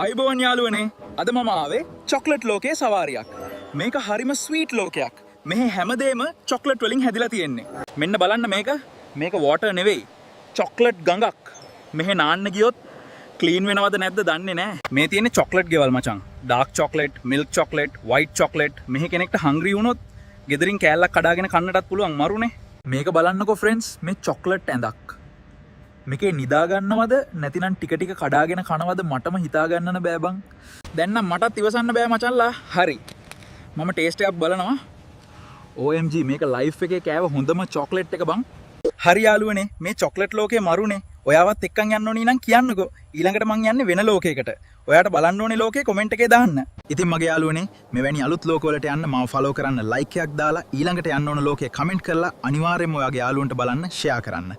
අයිබෝන් යාළුවනේ අද මම ආවේ චොක්ලට් ලෝකයේ සවාරියක්. මේක හරිම ස්වීට් ලෝකයක්. මෙහි හැමදේම චොක්ලට් වලින් හැදිලා තියෙන්නේ. මෙන්න බලන්න මේක වෝටර් නෙවෙයි. චොක්ලට් ගඟක්. මෙහි නාන්න ගියොත් ක්ලීන් වෙනවද නැද්ද දන්නේ නැහැ. මේ තියෙන්නේ චොක්ලට් ගෙවල් මචං. Dark chocolate, milk chocolate, white chocolate. මෙහි කෙනෙක්ට හංග්‍රි වුණොත් ගෙදරින් කෑල්ලක් කඩාගෙන කන්නටත් පුළුවන් මරුනේ. මේක බලන්නකෝ ෆ්‍රෙන්ඩ්ස් මේ චොක්ලට් ඇඳක්. මේකේ නිදා ගන්නවද නැතිනම් ටික ටික කඩාගෙන කනවද මටම හිතා ගන්නන බෑ බං. දැන් නම් මටත් ඉවසන්න බෑ මචංලා. හරි. මම ටේස්ට් එකක් බලනවා. OMG මේක ලයිෆ් එකේ කෑව හොඳම චොක්ලට් එක බං. හරි යාළුවනේ මේ චොක්ලට් ලෝකේ මරුනේ. ඔයාවත් එක්කන් යන්න ඕනි නම් කියන්නකෝ. ඊළඟට මං යන්නේ වෙන ලෝකයකට. ඔයාට බලන්න ඕනේ ලෝකේ කමෙන්ට් එකේ දාන්න. ඉතින් මගේ යාළුවනේ මෙවැනි අලුත් ලෝකවලට යන්න මාව ෆලෝ කරන්න, ලයික් එකක් දාලා ඊළඟට යන්න ඕන ලෝකේ කමෙන්ට් කරලා අනිවාර්යයෙන්ම ඔයාගේ යාළුවන්ට බලන්න ෂෙයා කරන්න.